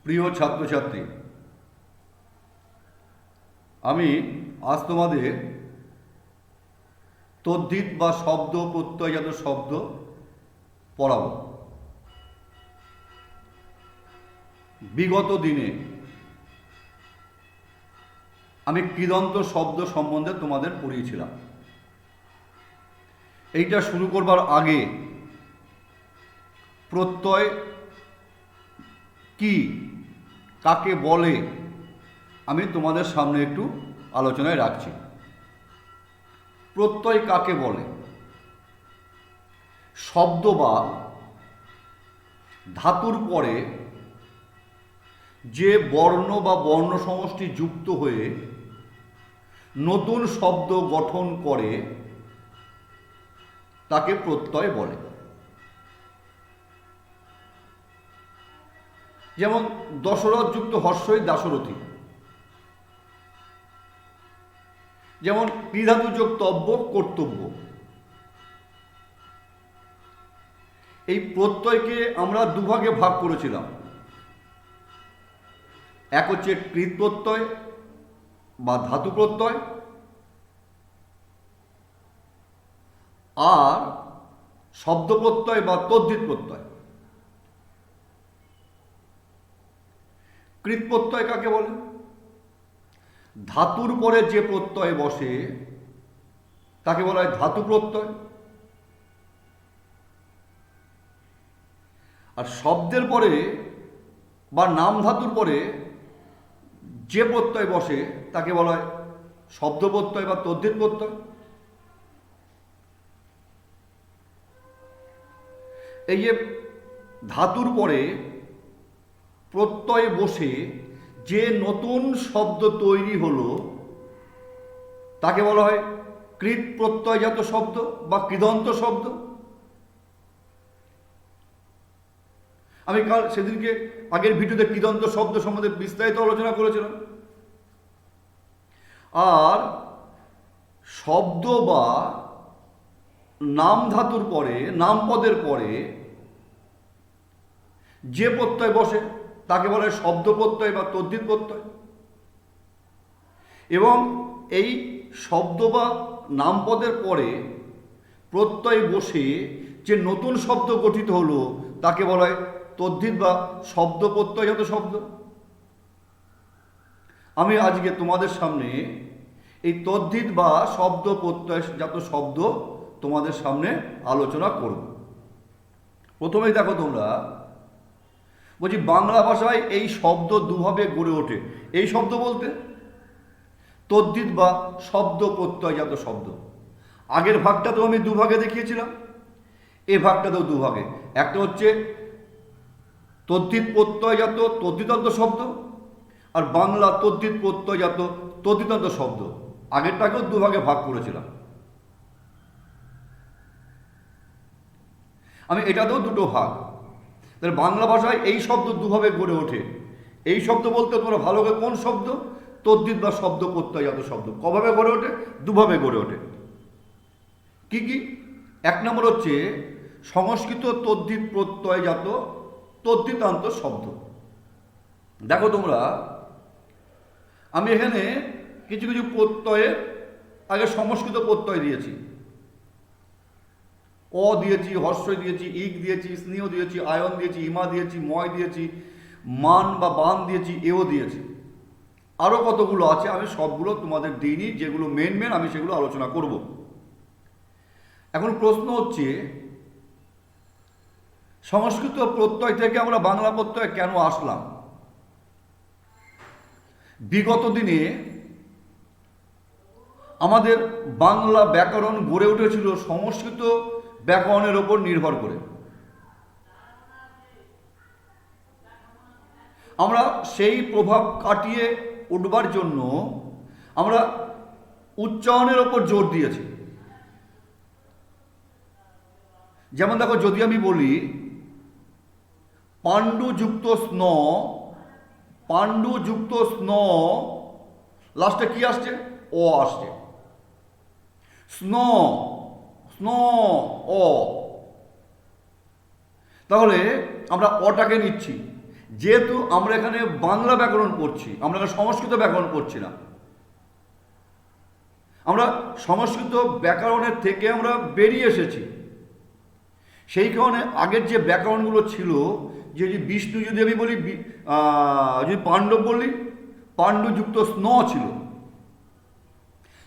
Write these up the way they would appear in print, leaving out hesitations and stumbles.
প্রিয় ছাত্রছাত্রী, আমি আজ তোমাদের তদ্ধিত বা শব্দ প্রত্যয়জাত শব্দ পড়াব। বিগত দিনে আমি কৃদন্ত শব্দ সম্বন্ধে তোমাদের পড়িয়েছিলাম। এইটা শুরু করবার আগে প্রত্যয় কি, কাকে বলে, আমি তোমাদের সামনে একটু আলোচনায় রাখছি। প্রত্যয় কাকে বলে? শব্দ বা ধাতুর পরে যে বর্ণ বা বর্ণ সমষ্টি যুক্ত হয়ে নতুন শব্দ গঠন করে তাকে প্রত্যয় বলে। যেমন দশরথ যুক্ত হর্ষই দাশরথী, যেমন ক্রিধাতু যোগ তব্য কর্তব্য। এই প্রত্যয়কে আমরা দুভাগে ভাগ করেছিলাম। এক হচ্ছে কৃত প্রত্যয় বা ধাতু প্রত্যয়, আর শব্দ প্রত্যয় বা তদ্ধিত প্রত্যয়। কৃত প্রত্যয় কাকে বলে? ধাতুর পরে যে প্রত্যয় বসে তাকে বলা হয় ধাতু প্রত্যয়। আর শব্দের পরে বা নাম ধাতুর পরে যে প্রত্যয় বসে তাকে বলা হয় শব্দ প্রত্যয় বা তদ্ধিত প্রত্যয়। এই যে ধাতুর পরে প্রত্যয় বসে যে নতুন শব্দ তৈরি হলো তাকে বলা হয় কৃত প্রত্যয়জাত শব্দ বা কৃদন্ত শব্দ। আমি সেদিনকে আগের ভিডিওতে কৃদন্ত শব্দ সম্বন্ধে বিস্তারিত আলোচনা করেছিলাম। আর শব্দ বা নাম ধাতুর পরে, নাম পদের পরে যে প্রত্যয় বসে তাকে বলা হয় শব্দ প্রত্যয় বা তদ্ধিত প্রত্যয়। এবং এই শব্দ বা নাম পদের পরে প্রত্যয় বসে যে নতুন শব্দ গঠিত হলো তাকে বলা হয় তদ্ধিত বা শব্দ প্রত্যয়জাত শব্দ। আমি আজকে তোমাদের সামনে এই তদ্ধিত বা শব্দ প্রত্যয়জাত শব্দ তোমাদের সামনে আলোচনা করব। প্রথমেই দেখো তোমরা, বলছি বাংলা ভাষায় এই শব্দ দুভাবে গড়ে ওঠে। এই শব্দ বলতে তদ্ধিত বা শব্দ প্রত্যয়জাত শব্দ। আগের ভাগটাতেও আমি দুভাগে দেখিয়েছিলাম, এই ভাগটাতেও দুভাগে। একটা হচ্ছে তদ্ধিত প্রত্যয়জাত তদ্ধিতান্ত শব্দ, আর বাংলা তদ্ধিত প্রত্যয়জাত তদ্ধিতান্ত শব্দ। আগেরটাকেও দুভাগে ভাগ করেছিলাম। আমি এটাতেও দুটো ভাগ। তাহলে বাংলা ভাষায় এই শব্দ দুভাবে গড়ে ওঠে। এই শব্দ বলতে তোমরা ভালো করে কোন শব্দ? তদ্ধিত বা শব্দ প্রত্যয়জাত শব্দ। কভাবে গড়ে ওঠে? দুভাবে গড়ে ওঠে। কি কি? এক নম্বর হচ্ছে সংস্কৃত তদ্ধিত প্রত্যয়জাত তদ্ধিতান্ত শব্দ। দেখো তোমরা, আমি এখানে কিছু কিছু প্রত্যয়ের আগে সংস্কৃত প্রত্যয় দিয়েছি। অ দিয়েছি, হর্ষই দিয়েছি, ইক দিয়েছি, স্নেহ দিয়েছি, আয়ন দিয়েছি, ইমা দিয়েছি, ময় দিয়েছি, মান বা বান দিয়েছি, এও দিয়েছি। আরও কতগুলো আছে, আমি সবগুলো তোমাদের দিইনি। যেগুলো মেন আমি সেগুলো আলোচনা করব। এখন প্রশ্ন হচ্ছে, সংস্কৃত প্রত্যয় থেকে আমরা বাংলা প্রত্যয় কেন আসলাম? বিগত দিনে আমাদের বাংলা ব্যাকরণ গড়ে উঠেছিল সংস্কৃত ব্যাকরণের ওপর নির্ভর করে। আমরা সেই প্রভাব কাটিয়ে উঠবার জন্য আমরা উচ্চারণের ওপর জোর দিয়েছি। যেমন দেখো, যদি আমি বলি পাণ্ডু যুক্ত স্ন, পাণ্ডু যুক্ত স্ন, লাস্টে কি আসছে? অ আসছে। স্ন, স্ন, অ। তাহলে আমরা অটাকে নিচ্ছি। যেহেতু আমরা এখানে বাংলা ব্যাকরণ পড়ছি, আমরা এখানে সংস্কৃত ব্যাকরণ পড়ছি না, আমরা সংস্কৃত ব্যাকরণের থেকে আমরা বেরিয়ে এসেছি। সেই কারণে আগের যে ব্যাকরণগুলো ছিল, যে বিষ্ণু যদি আমি বলি, যদি পাণ্ডব বলি, পাণ্ডুযুক্ত স্ন ছিল,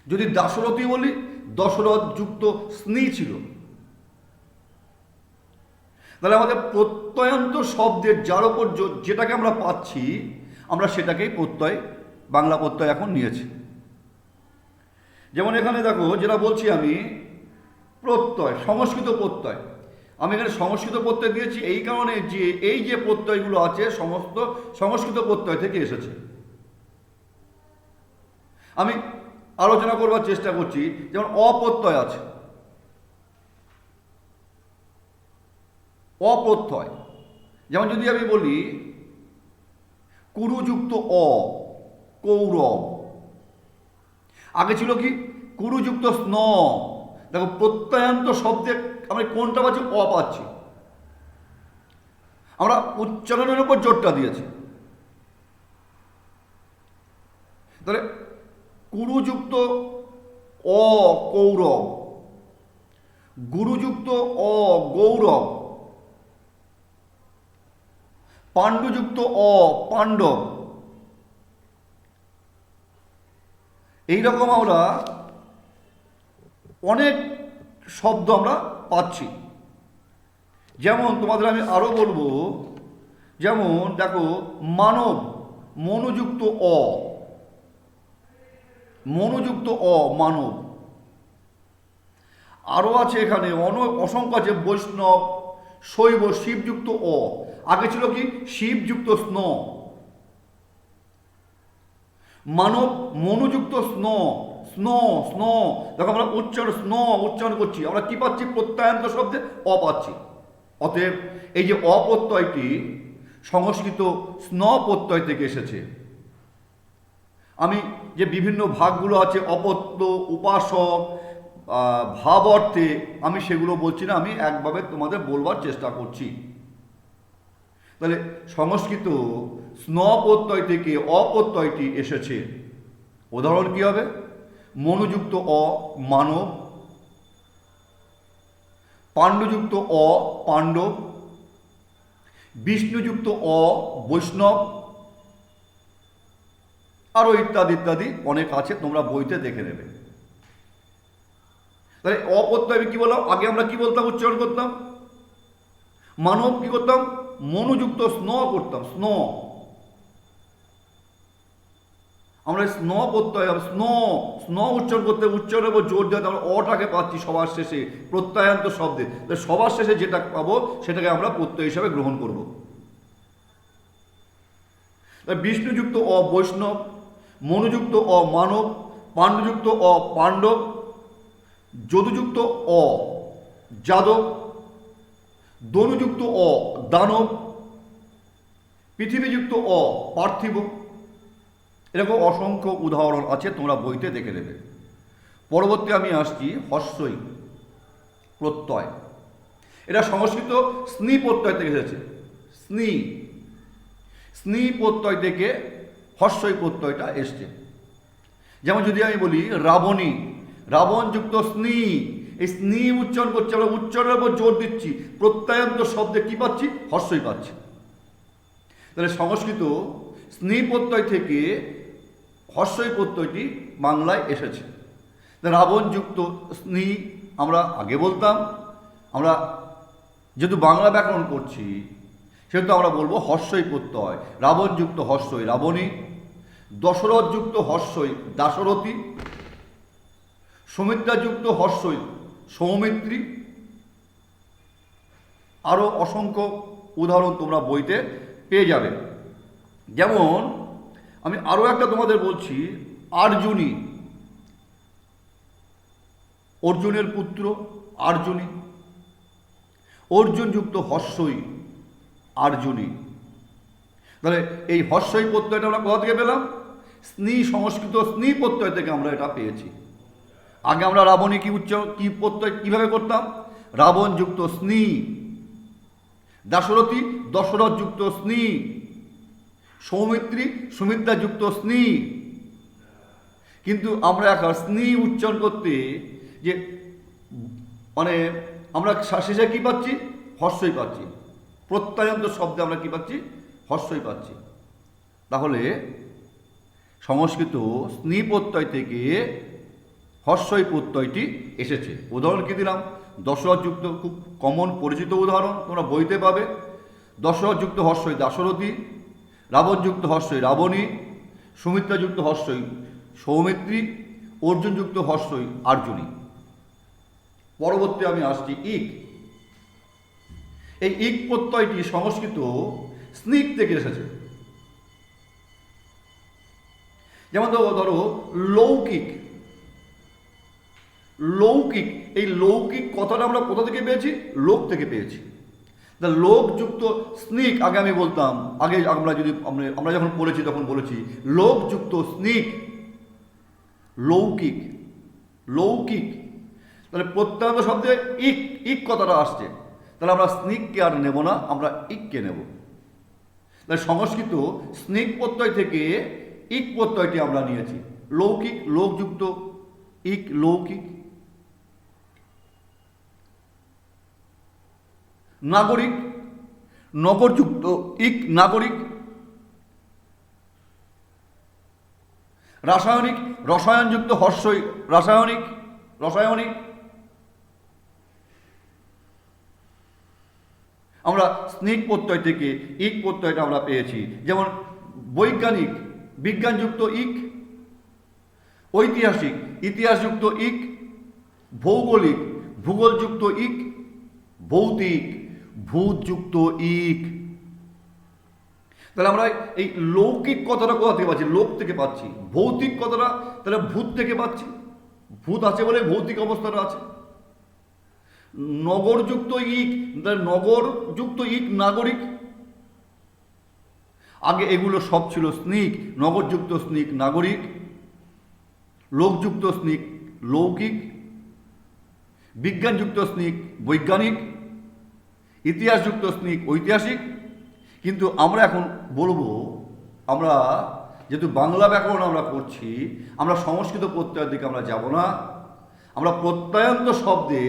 যদি দাশরথী বলি, দশরথ যুক্ত স্নি ছিল। তাহলে আমাদের প্রত্যয়ান্ত শব্দের যার ওপর যেটাকে আমরা পাচ্ছি, আমরা সেটাকেই প্রত্যয়, বাংলা প্রত্যয় এখন নিয়েছি। যেমন এখানে দেখো যেটা বলছি আমি, প্রত্যয়, সংস্কৃত প্রত্যয়। আমি এখানে সংস্কৃত প্রত্যয় দিয়েছি এই কারণে যে এই যে প্রত্যয়গুলো আছে সমস্ত সংস্কৃত প্রত্যয় থেকে এসেছে। আমি আলোচনা করবার চেষ্টা করছি। যেমন অপ্রত্যয় আছে, অপ্রত্যয়। যেমন যদি আমি বলি কুরুযুক্ত অ, কৌরব। আগে ছিল কি কুরুযুক্ত স্ন। দেখো প্রত্যয়ান্ত শব্দে আমরা কোনটা পাচ্ছি? অ পাচ্ছি। আমরা উচ্চারণের উপর জোরটা দিয়েছি। তাহলে কুরুযুক্ত অ কৌরব, গুরুযুক্ত অ গৌরব, পাণ্ডুযুক্ত অ পাণ্ডব। এইরকম আমরা অনেক শব্দ আমরা পাচ্ছি। যেমন তোমাদের আমি আরো বলবো, যেমন দেখো মানব, মনুযুক্ত অ, মনুযুক্ত অ মানব। আরও আছে এখানে অসংখ্য আছে, বৈষ্ণব, শৈব, শিবযুক্ত অ। আগে ছিল কি শিবযুক্ত স্ন। মানব, মনুযুক্ত স্ন, স্ন স্ন। দেখো আমরা স্ন উচ্চারণ করছি, আমরা কি পাচ্ছি? প্রত্যয়ান্ত শব্দে অ পাচ্ছি। অতএব এই যে অপ্রত্যয়টি সংস্কৃত স্ন প্রত্যয় থেকে এসেছে। আমি যে বিভিন্ন ভাগগুলো আছে, অপত্য, উপাসক, ভাব অর্থে, আমি সেগুলো বলছি না, আমি একভাবে তোমাদের বলবার চেষ্টা করছি। তাহলে সংস্কৃত স্ন প্রত্যয় থেকে অপ্রত্যয়টি এসেছে। উদাহরণ কি হবে? মনুযুক্ত অ মানব, পাণ্ডুযুক্ত অ পাণ্ডব, বিষ্ণুযুক্ত অ বৈষ্ণব, আরও ইত্যাদি ইত্যাদি অনেক আছে, তোমরা বইতে দেখে নেবে। তাহলে অপ্রত্যয় আমি কি বললাম? আগে আমরা কি বলতাম? উচ্চারণ করতাম। মানব কি করতাম? মনুযুক্ত স্ন করতাম, স্ন। আমরা স্ন প্রত্যয়, স্ন স্ন উচ্চারণ করতে, উচ্চারণের উপর জোর দেওয়াতে আমরা অটাকে পাচ্ছি সবার শেষে প্রত্যয়ান্ত শব্দে। সবার শেষে যেটা পাবো সেটাকে আমরা প্রত্যয় হিসাবে গ্রহণ করব। বিষ্ণুযুক্ত অ বৈষ্ণব, মনুযুক্ত অ মানব, পাণ্ডুযুক্ত অ পাণ্ডব, যদুযুক্ত অ যাদব, দনুযুক্ত অ দানব, পৃথিবীযুক্ত অ পার্থিব। এরকম অসংখ্য উদাহরণ আছে, তোমরা বইতে দেখে নেবে। পরবর্তী আমি আসছি হস্যই প্রত্যয়। এটা সংস্কৃত স্নি প্রত্যয় থেকে এসেছে। স্নি, স্নি প্রত্যয় থেকে হস্যই প্রত্যয়টা এসছে। যেমন যদি আমি বলি রাবণী, রাবণ যুক্ত স্নি। এই স্নি উচ্চারণ করছি, আমরা উচ্চারণের উপর জোর দিচ্ছি, প্রত্যয়ান্ত শব্দে কি পাচ্ছি? হস্যই পাচ্ছি। তাহলে সংস্কৃত স্নি প্রত্যয় থেকে হস্যই প্রত্যয়টি বাংলায় এসেছে। রাবণ যুক্ত স্নি আমরা আগে বলতাম, আমরা যেহেতু বাংলা ব্যাকরণ করছি সেহেতু আমরা বলবো হস্যই প্রত্যয়। রাবণ যুক্ত হস্যই রাবণী, দশরথ যুক্ত হস্যই দাশরথী, সুমিত্রা যুক্ত হস্যই সৌমিত্রী। আরও অসংখ্য উদাহরণ তোমরা বইতে পেয়ে যাবে। যেমন আমি আরও একটা তোমাদের বলছি, আর্জুনী, অর্জুনের পুত্র আর্জুনী, অর্জুনযুক্ত হস্যই আর্জুনী। তাহলে এই হস্যই প্রত্যয়টা আমরা কোথা থেকে পেলাম? স্নি, সংস্কৃত স্নি প্রত্যয় থেকে আমরা এটা পেয়েছি। আগে আমরা রাবণী কি প্রত্যয় কিভাবে করতাম? রাবণ যুক্ত স্নি, দাশরথী দশরথ যুক্ত স্নি, সৌমিত্রী, সুমিত্রাযুক্ত স্নি। কিন্তু আমরা এখন স্নি উচ্চারণ করতে যে মানে আমরা শেষে কি পাচ্ছি? হর্ষই পাচ্ছি। প্রত্যয়ন্ত শব্দে আমরা কি পাচ্ছি? হর্ষই পাচ্ছি। তাহলে সংস্কৃত স্নি প্রত্যয় থেকে হর্ষই প্রত্যয়টি এসেছে। উদাহরণ কি দিলাম? দশরথযুক্ত, খুব কমন পরিচিত উদাহরণ, তোমরা বইতে পাবে। দশরথযুক্ত হর্ষই দাশরথী, রাবণযুক্ত হর্ষই রাবণী, সুমিত্রাযুক্ত হর্ষই সৌমিত্রী, অর্জুনযুক্ত হর্ষই অর্জুনী। পরবর্তী আমি আসছি ইক। এই ইক প্রত্যয়টি সংস্কৃত স্নিক থেকে এসেছে। যেমন ধরো লৌকিক। লৌকিক, এই লৌকিক কথাটা আমরা কোথা থেকে পেয়েছি? লোক থেকে পেয়েছি। লোকযুক্ত স্নিক, আগে আমি বলতাম, আগে আমরা যখন পড়েছি তখন বলেছি লোকযুক্ত স্নিক, লৌকিক। লৌকিক তাহলে প্রত্যয়ন্ত শব্দে ইক, ইক কথাটা আসছে। তাহলে আমরা স্নিককে আর নেব না, আমরা ইককে নেব। তাহলে সংস্কৃত স্নিক প্রত্যয় থেকে ইক প্রত্যয়টি আমরা নিয়েছি। লৌকিক, লোকযুক্ত ইক, লৌকিক। নাগরিক, নগরযুক্ত ইক, নাগরিক। রাসায়নিক, রসায়নযুক্ত হর্ষই রাসায়নিক, রসায়নিক। আমরা স্নিক প্রত্যয় থেকে ইক প্রত্যয়টা আমরা পেয়েছি। যেমন বৈজ্ঞানিক, বিজ্ঞানযুক্ত ইক। ঐতিহাসিক, ইতিহাসযুক্ত ইক। ভৌগোলিক, ভূগোলযুক্ত ইক। ভৌতিক, ভূতযুক্ত ইক। তাহলে আমরা এই লৌকিক কথাটা কোথা থেকে পাচ্ছি? লোক থেকে পাচ্ছি। ভৌতিক কথাটা তাহলে ভূত থেকে পাচ্ছি। ভূত আছে বলে ভৌতিক অবস্থাটা আছে। নগরযুক্ত ইক, নগরযুক্ত ইক, নাগরিক। আগে এগুলো সব ছিল স্নিক। নগরযুক্ত স্নিক, নাগরিক। লোকযুক্ত স্নিক, লৌকিক। বিজ্ঞানযুক্ত স্নিক, বৈজ্ঞানিক। ইতিহাসযুক্ত স্নিক, ঐতিহাসিক। কিন্তু আমরা এখন বলবো, আমরা যেহেতু বাংলা ব্যাকরণ আমরা করছি, আমরা সংস্কৃত প্রত্যয়ের দিকে আমরা যাব না। আমরা প্রত্যয়ন্ত শব্দে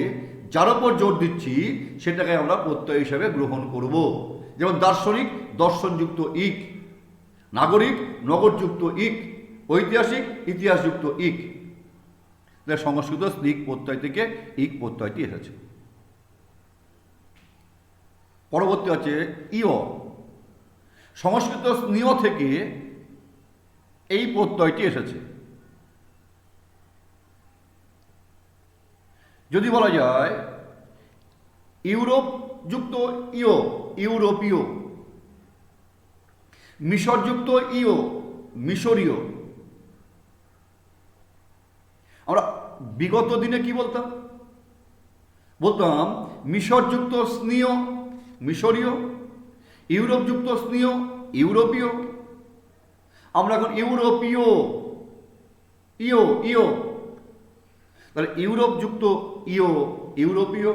যার উপর জোর দিচ্ছি সেটাকে আমরা প্রত্যয় হিসাবে গ্রহণ করব। যেমন দার্শনিক, দর্শনযুক্ত ইক। নাগরিক, নগরযুক্ত ইক। ঐতিহাসিক, ইতিহাসযুক্ত ইক। সংস্কৃত স্নিক প্রত্যয় থেকে ইক প্রত্যয়টি এসেছে। পরবর্তী আছে ইয়। সংস্কৃত স্নিয় থেকে এই প্রত্যয়টি এসেছে। যদি বলা যায় ইউরোপযুক্ত ইয়, ইউরোপীয়। মিশরযুক্ত ইয়, মিশরীয়। আমরা বিগত দিনে কি বলতাম? বলতাম মিশরযুক্ত স্নিয়, মিশরীয়। ইউরোপযুক্ত স্নিয়, ইউরোপীয়। আমরা এখন ইউরোপীয়, ইয়, ইয়। তাহলে ইউরোপযুক্ত ইয়, ইউরোপীয়।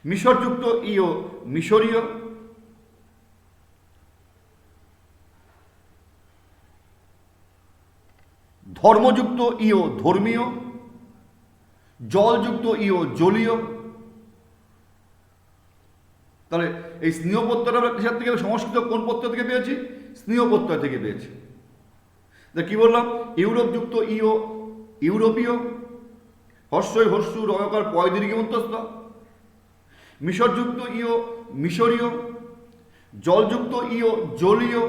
মিশরযুক্ত ইয়, মিশরীয়। ধর্মযুক্ত ইয়, ধর্মীয়। জলযুক্ত ইয়, জলীয়। তাহলে এই স্নেহ প্রত্যয়টা আমরা কিসের থেকে, সংস্কৃত কোন প্রত্যয় থেকে পেয়েছি? স্নেহ প্রত্যয় থেকে পেয়েছি। কি বললাম? ইউরোপযুক্ত ইয়, ইউরোপীয়। হর্ষই হর্ষু রয়কার পয় দীর্ঘ অন্তস্থ। মিশরযুক্ত ইয়, মিশরীয়। জলযুক্ত ইয়, জলীয়।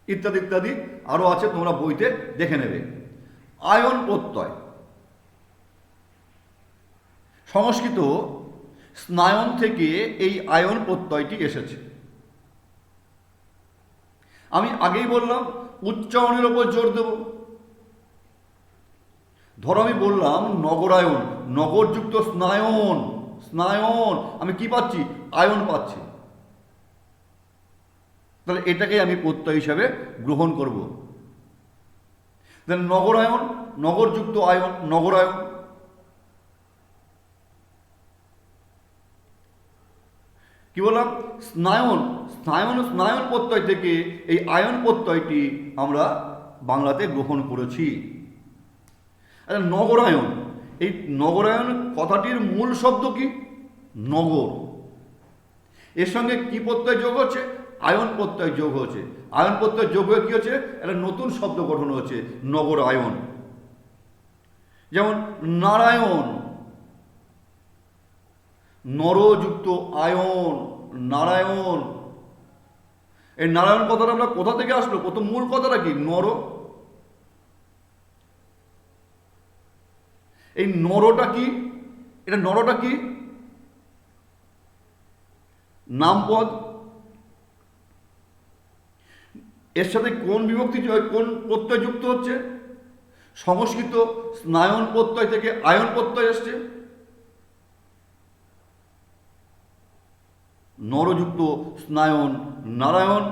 ইত্যাদি ইত্যাদি আরও আছে, তোমরা বইতে দেখে নেবে। আয়ন প্রত্যয়। সংস্কৃত স্নায়ন থেকে এই আয়ন প্রত্যয়টি এসেছে। আমি আগেই বললাম উচ্চারণের ওপর জোর দেব। ধরো আমি বললাম নগরায়ন, নগরযুক্ত স্নায়ন, স্নায়ন। আমি কি পাচ্ছি? আয়ন পাচ্ছি। তাহলে এটাকে আমি প্রত্যয় হিসাবে গ্রহণ করব। তাহলে নগরায়ন, নগরযুক্ত আয়ন, নগরায়ন। কি বললাম? স্নায়ন। স্নায়ন স্নায়ন প্রত্যয় থেকে এই আয়ন প্রত্যয়টি আমরা বাংলাতে গ্রহণ করেছি। আচ্ছা, নগরায়ন। এই নগরায়ন কথাটির মূল শব্দ কি? নগর। এর সঙ্গে কি প্রত্যয় যোগ হচ্ছে? আয়ন প্রত্যয় যোগ হচ্ছে। আয়ন প্রত্যয় যোগ হয়ে কি হচ্ছে? একটা নতুন শব্দ গঠন হচ্ছে, নগরায়ন। যেমন নারায়ণ, নরযুক্ত আয়ন, নারায়ণ। এই নারায়ণ কথাটা আমরা কোথা থেকে আসলো? প্রথম মূল কথাটা কি? নর। এই নরটা কি? এটা নরটা কি? নামপদ। এর সাথে কোন বিভক্তি, কোন প্রত্যয় যুক্ত হচ্ছে? সংস্কৃত স্নায়ন প্রত্যয় থেকে আয়ন প্রত্যয় এসছে। নরযুক্ত স্নায়ন নারায়ণ।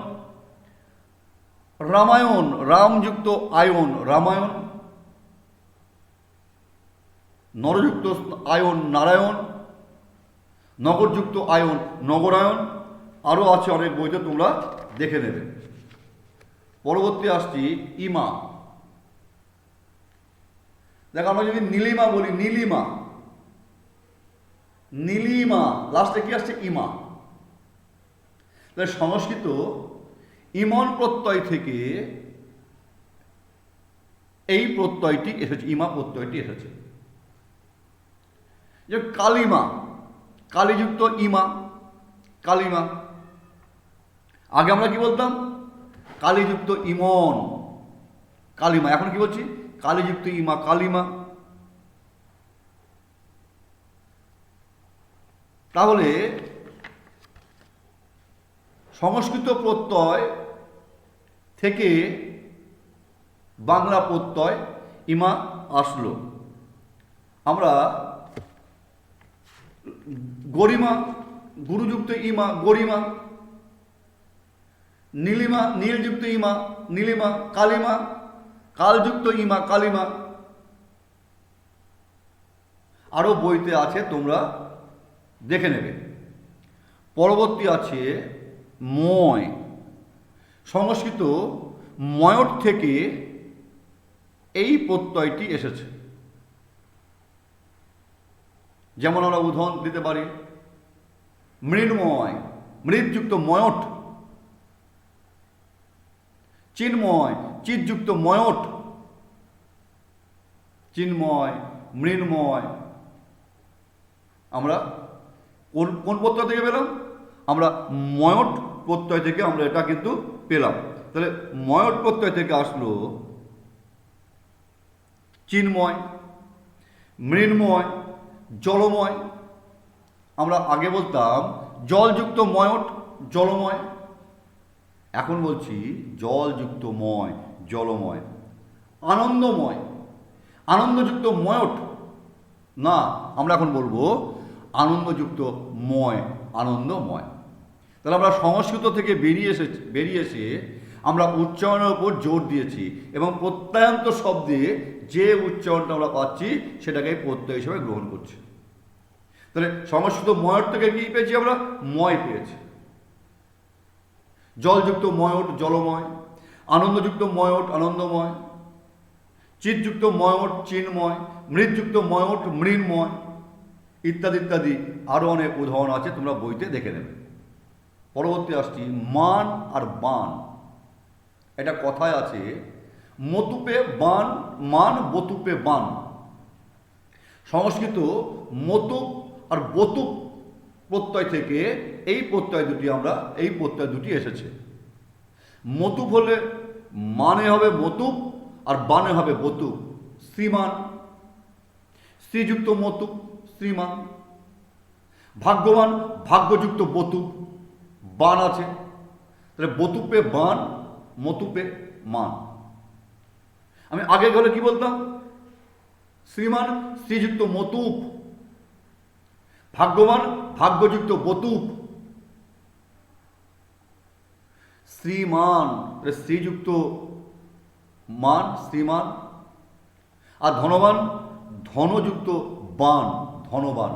রামায়ণ, রামযুক্ত আয়ন রামায়ণ। নরযুক্ত আয়ন নারায়ণ, নগরযুক্ত আয়ন নগরায়ণ। আরও আছে অনেক বইতে, তোমরা দেখে নেবে। পরবর্তী আসছি ইমা। দেখো, আমরা যদি নীলিমা বলি, নীলিমা, নীলিমা, লাস্টে কি আসছে? ইমা। তাহলে সংস্কৃত ইমন প্রত্যয় থেকে এই প্রত্যয়টি এসেছে, ইমা প্রত্যয়টি এসেছে। যে কালিমা, কালীযুক্ত ইমা, কালিমা। আগে আমরা কি বলতাম? কালীযুক্ত ইমন, কালিমা। এখন কি বলছি? কালীযুক্ত ইমা, কালিমা। তাহলে সংস্কৃত প্রত্যয় থেকে বাংলা প্রত্যয় ইমা আসলো। আমরা গরিমা, গুরুযুক্ত ইমা, গরিমা। নীলিমা, নীলযুক্ত ইমা, নীলিমা। কালিমা, কালযুক্ত ইমা, কালিমা। আরও বইতে আছে, তোমরা দেখে নেবে। পরবর্তী আছে ময়। সংস্কৃত ময়ট থেকে এই প্রত্যয়টি এসেছে। যেমন আমরা উদাহরণ দিতে পারি, মৃন্ময়, মৃৎযুক্ত ময়ট। চিন্ময়, চিৎযুক্ত ময়ট। চিন্ময়, মৃন্ময়। আমরা কোন কোন প্রত্যয় থেকে পেলাম? আমরা ময়ট প্রত্যয় থেকে আমরা এটা কিন্তু পেলাম। তাহলে ময়ট প্রত্যয় থেকে আসলো চিন্ময়, মৃন্ময়, জলময়। আমরা আগে বলতাম জলযুক্ত ময়ট, জলময়। এখন বলছি জলযুক্ত ময়, জলময়। আনন্দময়, আনন্দযুক্ত ময়ট না, আমরা এখন বলবো আনন্দযুক্ত ময়, আনন্দময়। তাহলে আমরা সংস্কৃত থেকে বেরিয়ে এসে আমরা উচ্চারণের উপর জোর দিয়েছি এবং প্রত্যয়ান্ত শব্দে যে উচ্চারণটা আমরা পাচ্ছি সেটাকে প্রত্যয় হিসেবে গ্রহণ করছি। তাহলে সংস্কৃত ময়ট থেকে কি পেয়েছি? আমরা ময় পেয়েছি। জলযুক্ত ময়ট, জলময়। আনন্দযুক্ত ময়ট, আনন্দময়। চিৎযুক্ত ময়ট, চিন্ময়। মৃৎযুক্ত ময়ট, মৃন্ময়, ইত্যাদি ইত্যাদি। আরও অনেক উদাহরণ আছে, তোমরা বইতে দেখে নেবে। পরবর্তী আসছি মান আর বান। এটা কথায় আছে, মতুপে বান, মান বতুপে বান। সংস্কৃত মতুপ আর বতুপ প্রত্যয় থেকে এই প্রত্যয় দুটি এসেছে। মতুপ হলে মানে হবে মতুপ আর বানে হবে বতুপ। শ্রীমান, শ্রীযুক্ত মতুপ, শ্রীমান। ভাগ্যবান, ভাগ্যযুক্ত বতুপ, বান আছে। তাহলে বতুপে বান, মতুপে মান। আমি আগে গেলে কি বলতাম? শ্রীমান, শ্রীযুক্ত মতুপ। ভাগ্যবান, ভাগ্যযুক্ত বতুপ। শ্রীমান, শ্রীযুক্ত মান, শ্রীমান। আর ধনবান, ধনযুক্ত বান, ধনবান।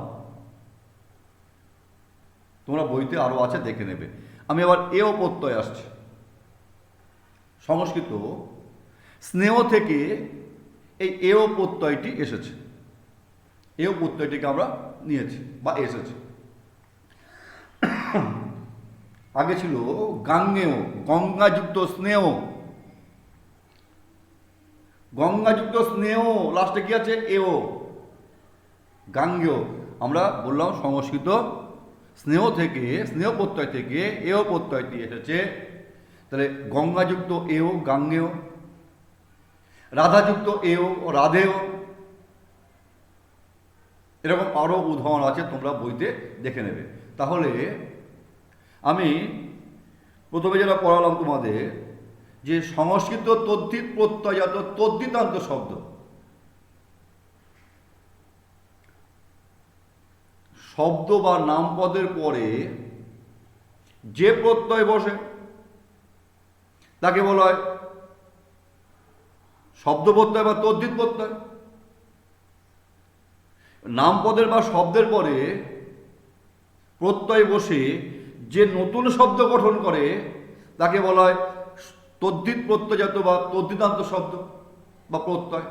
তোমরা বইতে আরও আছে, দেখে নেবে। আমি আবার এও প্রত্যয় আসছি। সংস্কৃত স্নেহ থেকে এই এও প্রত্যয়টি এসেছে, এও প্রত্যয়টিকে আমরা নিয়েছি বা এসেছে। আগে ছিল গাঙ্গেয়, গঙ্গাযুক্ত স্নেহ, গঙ্গাযুক্ত স্নেহ, লাস্টে কি আছে এও, গাঙ্গেয়। আমরা বললাম সংস্কৃত স্নেহ থেকে, স্নেহ প্রত্যয় থেকে এও প্রত্যয়টি এসেছে, তাহলে গঙ্গাযুক্ত এও গাঙ্গেয়, রাধাযুক্ত এও রাধেয়। এরকম আরও উদাহরণ আছে, তোমরা বইতে দেখে নেবে। তাহলে আমি প্রথমে যেটা পড়ালাম তোমাদের, যে সংস্কৃত তদ্ধিত প্রত্যয়জাত তদ্ধিতান্ত শব্দ, শব্দ বা নামপদের পরে যে প্রত্যয় বসে তাকে বলা হয় শব্দ প্রত্যয় বা তদ্ধিত প্রত্যয়। নামপদের বা শব্দের পরে প্রত্যয় বসে যে নতুন শব্দ গঠন করে তাকে বলা হয় তদ্ধিত প্রত্যয়জাত বা তদ্ধিতান্ত শব্দ বা প্রত্যয়।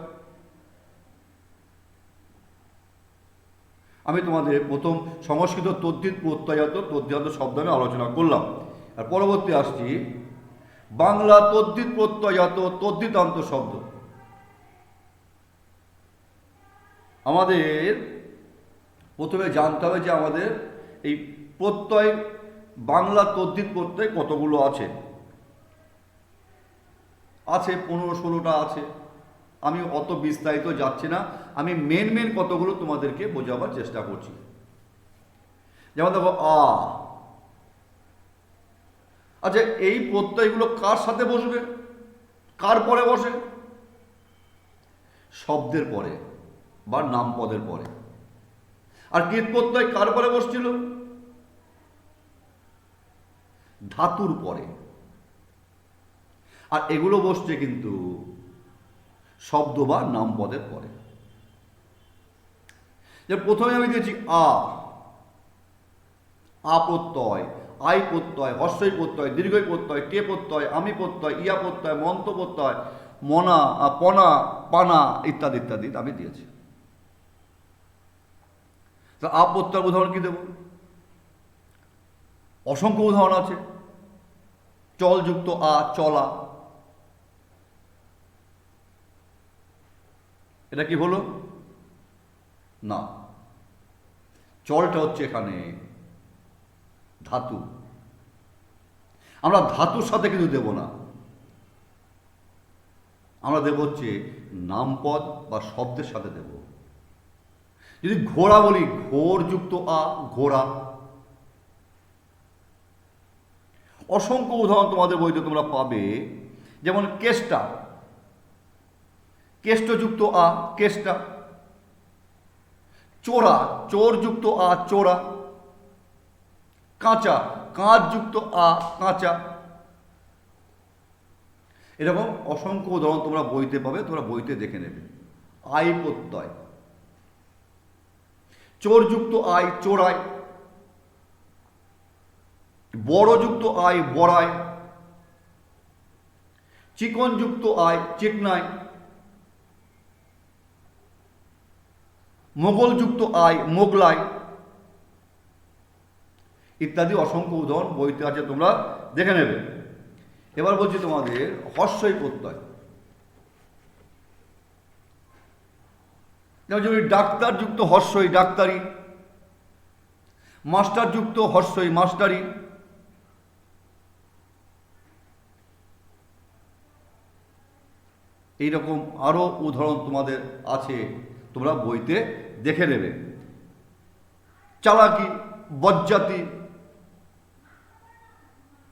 আমি তোমাদের প্রথম সংস্কৃত তদ্ধিত প্রত্যয়জাত তদ্ধিতান্ত শব্দ আমি আলোচনা করলাম। আর পরবর্তী আসছি বাংলা তদ্ধিত প্রত্যয়জাত তদ্ধিতান্ত শব্দ। আমাদের প্রথমে জানতে হবে যে আমাদের এই প্রত্যয়, বাংলা তদ্ধিত প্রত্যয় কতগুলো আছে। 15-16টা আছে। আমি অত বিস্তারিত যাচ্ছি না, আমি মেন কতগুলো তোমাদেরকে বোঝাবার চেষ্টা করছি। যেমন দেখো আ, আচ্ছা এই প্রত্যয়গুলো কার সাথে বসবে, কার পরে বসে? শব্দের পরে বা নামপদের পরে। আর কৃত প্রত্যয় কার পরে বসছিল? ধাতুর পরে। আর এগুলো বসছে কিন্তু শব্দ বা নামপদের পরে। যে প্রথমে আমি দিয়েছি আ, আ প্রত্যয়, আই প্রত্যয়, হস্যই প্রত্যয়, দীর্ঘই প্রত্যয়, টে প্রত্যয়, আমি প্রত্যয়, ইয়া প্রত্যয়, মন্ত প্রত্যয়, মনা, পনা, পানা ইত্যাদি ইত্যাদি আমি দিয়েছি। তা আ প্রত্যয়ের উদাহরণ কি দেব? অসংখ্য উদাহরণ আছে। চলযুক্ত আ, চলা। এটা কি হলো? না, চলটা হচ্ছে এখানে ধাতু। আমরা ধাতুর সাথে কিন্তু দেব না, আমরা দেব হচ্ছে নামপদ বা শব্দের সাথে দেব। যদি ঘোড়া বলি, ঘোর যুক্ত আ, ঘোড়া। অসংখ্য উদাহরণ তোমাদের বইতে তোমরা পাবে। যেমন কেষ্টা, কেষ্টযুক্ত আ, কেষ্টা। চোরা, চোর যুক্ত আ, চোরা। কাঁচা, কাঁচ যুক্ত আ, কাঁচা। এরকম অসংখ্য উদাহরণ তোমরা বইতে পাবে, তোমরা বইতে দেখে নেবে। আই প্রত্যয়, চোরযুক্ত আই, চোরাই। বড়যুক্ত আই, বড়াই। চিকনযুক্ত আই, চিকনাই। মোগলযুক্ত আই, মোগলাই ইত্যাদি অসংখ্য উদাহরণ বইতে আছে, তোমরা দেখে নেবে। এবার বলছি তোমাদের হস্যই প্রত্যয়। যদি ডাক্তার যুক্ত হস্যই, ডাক্তারি। মাস্টার যুক্ত হস্যই, মাস্টারি। এইরকম আরো উদাহরণ তোমাদের আছে, তোমরা বইতে দেখে নেবে। চালাকি, বজ্জাতি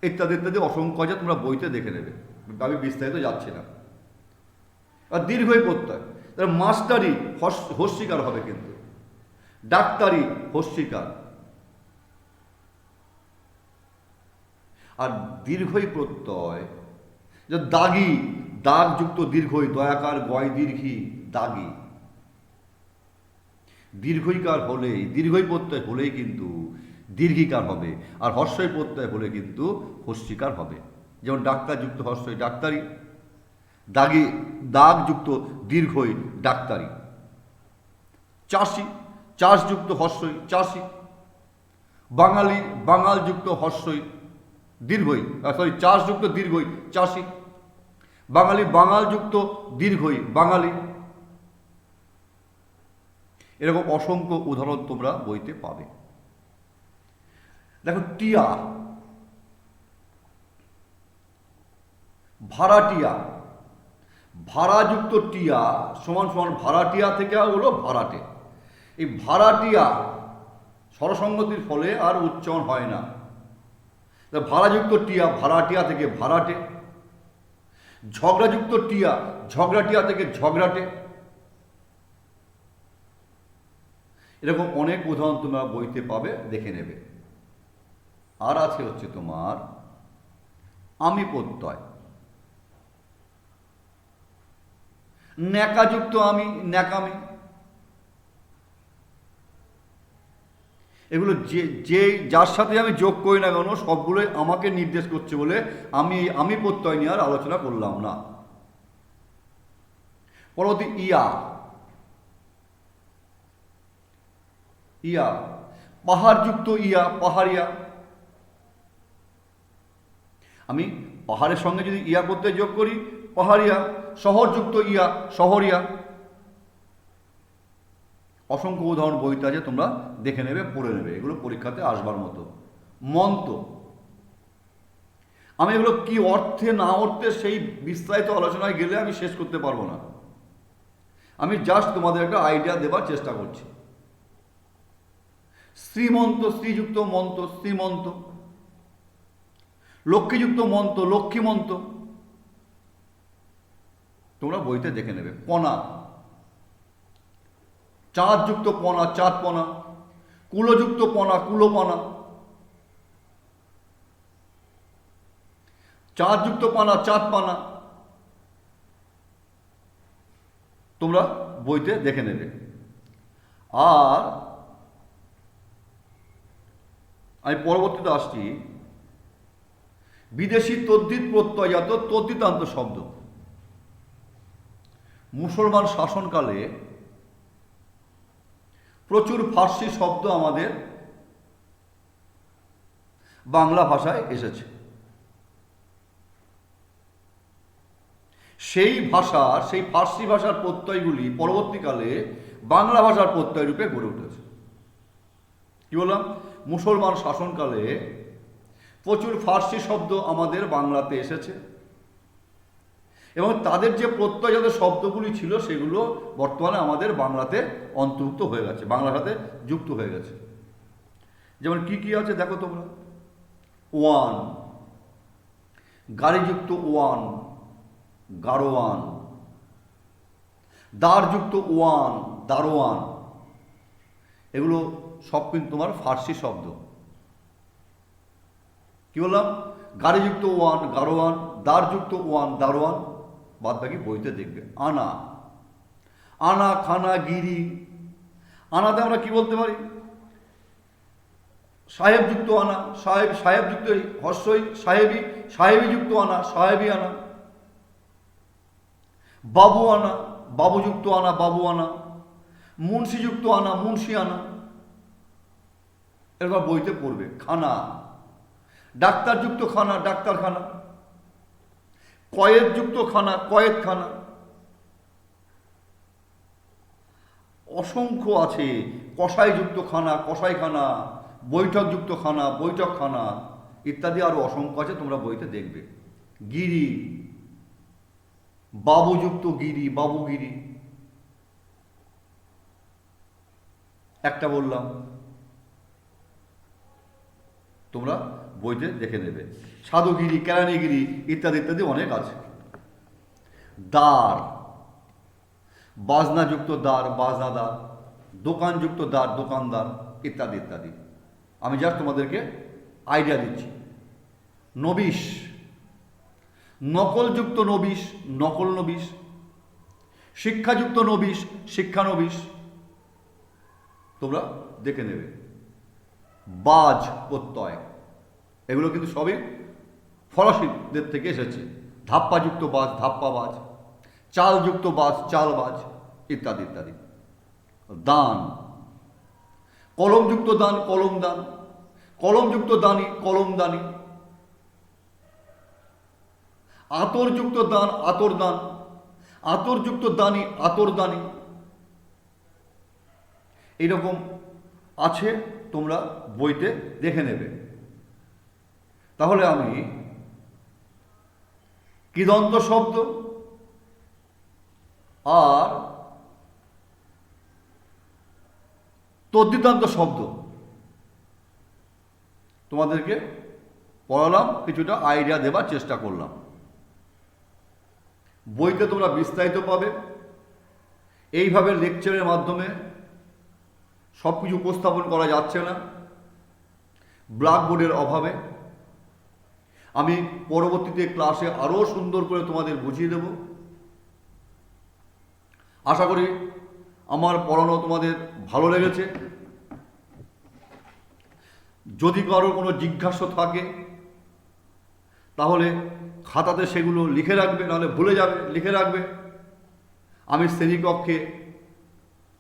ইত্যাদি ইত্যাদি অসংখ্য আছে, তোমরা বইতে দেখে নেবে, আমি বিস্তারিত যাচ্ছি না। আর দীর্ঘই প্রত্যয়, তাহলে মাস্টারি হস্যিকার হবে কিন্তু, ডাক্তারি হস্যিকার। আর দীর্ঘই প্রত্যয়, যে দাগি, দাগ যুক্ত দীর্ঘই, দয়াকার গয় দীর্ঘি, দাগি। দীর্ঘইকার হলেই, দীর্ঘই প্রত্যয় হলেই কিন্তু দীর্ঘিকার হবে, আর হর্ষই প্রত্যয় হলে কিন্তু হস্যিকার হবে। যেমন ডাক্তারযুক্ত হর্ষই ডাক্তারি, দাগি দাগযুক্ত দীর্ঘই ডাক্তারি। চাষি, চাষযুক্ত হর্ষই চাষি। বাঙালি, বাঙালযুক্ত হর্ষই দীর্ঘই চাষযুক্ত দীর্ঘই চাষি। বাঙালি, বাঙালযুক্ত দীর্ঘই বাঙালি। এরকম অসংখ্য উদাহরণ তোমরা বইতে পাবে। দেখো টিয়া, ভাড়াটিয়া, ভাড়াযুক্ত টিয়া সমান সমান ভাড়াটিয়া থেকে হলো ভাড়াটে। এই ভাড়াটিয়া স্বরসঙ্গতির ফলে আর উচ্চারণ হয় না। ভাড়াযুক্ত টিয়া ভাড়াটিয়া থেকে ভাড়াটে। ঝগড়াযুক্ত টিয়া ঝগড়াটিয়া থেকে ঝগড়াটে। এরকম অনেক উদাহরণ তোমরা বইতে পাবে, দেখে নেবে। আর আছে হচ্ছে তোমার আমি প্রত্যয়। ন্যাকাযুক্ত আমি ন্যাকামি। এগুলো যে যার সাথে আমি যোগ করি না কেন সবগুলোই আমাকে নির্দেশ করছে বলে আমি প্রত্যয় নিয়ে আর আলোচনা করলাম না। পরবর্তী ইয়া, ইয়া পাহাড়যুক্ত ইয়া পাহাড়িয়া। আমি পাহাড়ের সঙ্গে যদি ইয়া প্রত্যয় যোগ করি পাহাড়িয়া। শহরযুক্ত ইয়া শহরিয়া। অসংখ্য উদাহরণ বইতে আছে, তোমরা দেখে নেবে, পড়ে নেবে, এগুলো পরীক্ষাতে আসবার মতো। মন্ত, আমি এগুলো কি অর্থে না অর্থে সেই বিস্তারিত আলোচনায় গেলে আমি শেষ করতে পারবো না। আমি জাস্ট তোমাদের একটা আইডিয়া দেবার চেষ্টা করছি। শ্রীমন্ত, শ্রীযুক্ত মন্ত শ্রীমন্ত। লক্ষ্মীযুক্ত মন্ত লক্ষ্মীমন্ত। তোমরা বইতে দেখে নেবে। পনা, চাঁদযুক্ত পনা চাঁদপনা। কুলোযুক্ত পনা কুলোপনা। চাঁদযুক্ত পানা চাঁদপানা। তোমরা বইতে দেখে নেবে। আর আমি পরবর্তীতে আসছি বিদেশি তদ্ধিত প্রত্যয়জাত তদ্ধিতান্ত শব্দ। মুসলমান শাসনকালে প্রচুর ফার্সি শব্দ আমাদের বাংলা ভাষায় এসেছে। সেই ফার্সি ভাষার প্রত্যয়গুলি পরবর্তীকালে বাংলা ভাষার প্রত্যয় রূপে গড়ে উঠেছে। কি বললাম? মুসলমান শাসনকালে প্রচুর ফার্সি শব্দ আমাদের বাংলাতে এসেছে এবং তাদের যে প্রত্যয়জাত শব্দগুলি ছিল সেগুলো বর্তমানে আমাদের বাংলাতে অন্তর্ভুক্ত হয়ে গেছে, বাংলার সাথে যুক্ত হয়ে গেছে। যেমন কি কি আছে দেখো তোমরা। ওয়ান, গাড়িযুক্ত ওয়ান গারোয়ান। দ্বারযুক্ত ওয়ান দারোয়ান। এগুলো সব কিন্তু তোমার ফার্সি শব্দ। কি বললাম? গাড়িযুক্ত ওয়ান গারোয়ান, দ্বারযুক্ত ওয়ান দারোয়ান। বাদ বাকি বইতে দেখবে। আনা, আনা খানা গিরি। আনাতে আমরা কি বলতে পারি? সাহেবযুক্ত আনা সাহেবযুক্ত হর্ষই সাহেবী, সাহেবীযুক্ত আনা সাহেবী আনা। বাবু আনা বাবুযুক্ত আনা বাবু আনা। মুন্সিযুক্ত আনা মুন্সি আনা। এরপর বইতে পড়বে। খানা, ডাক্তারযুক্ত খানা ডাক্তারখানা। কয়েদযুক্ত খানা কয়েদখানা। অসংখ্য আছে। কষাইযুক্ত খানা কষাইখানা। বৈঠকযুক্ত খানা বৈঠকখানা ইত্যাদি আরো অসংখ্য আছে, তোমরা বইতে দেখবে। গিরি, বাবুযুক্ত গিরি বাবুগিরি। একটা বললাম, তোমরা বইতে দেখে নেবে। সাধুগিরি কেরানিগিরি ইত্যাদি ইত্যাদি অনেক আছে। দ্বার, বাজনাযুক্ত দ্বার বাজনাদার। দোকানযুক্ত দ্বার দোকানদার ইত্যাদি ইত্যাদি। আমি জাস্ট তোমাদেরকে আইডিয়া দিচ্ছি। নবিশ, নকলযুক্ত নবিশ নকল নবিশ। শিক্ষাযুক্ত নবিশ শিক্ষানবিশ। তোমরা দেখে নেবে। বাজ প্রত্যয়, এগুলো কিন্তু সবই ফরাসিদের থেকে এসেছে। ধাপ্পাযুক্ত বাজ ধাপ্পাবাজ, চালযুক্ত বাজ চালবাজ ইত্যাদি ইত্যাদি। দান, কলমযুক্ত দান কলম দান, কলমযুক্ত দানি কলম দানি, আতরযুক্ত দান আতর দান, আতরযুক্ত দানি আতর দানি। এইরকম আছে, তোমরা বইতে দেখে নেবে। তাহলে আমি কৃদন্ত শব্দ আর তদ্ধিতান্ত শব্দ তোমাদেরকে পড়ালাম, কিছুটা আইডিয়া দেবার চেষ্টা করলাম। বইতে তোমরা বিস্তারিত পাবে। এইভাবে লেকচারের মাধ্যমে সব কিছু উপস্থাপন করা যাচ্ছে না ব্ল্যাকবোর্ডের অভাবে। আমি পরবর্তীতে ক্লাসে আরও সুন্দর করে তোমাদের বুঝিয়ে দেব। আশা করি আমার পড়ানো তোমাদের ভালো লেগেছে। যদি কারোর কোনো জিজ্ঞাসা থাকে তাহলে খাতাতে সেগুলো লিখে রাখবে, নাহলে ভুলে যাবে, লিখে রাখবে। আমি শ্রেণীকক্ষে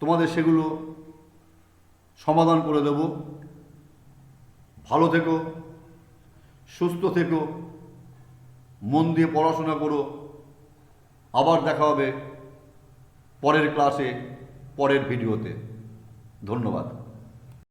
তোমাদের সেগুলো সমাধান করে দেব। ভালো থেকো, সুস্থ থেকো, মন দিয়ে পড়াশোনা করো। আবার দেখা হবে পরের ক্লাসে, পরের ভিডিওতে। ধন্যবাদ।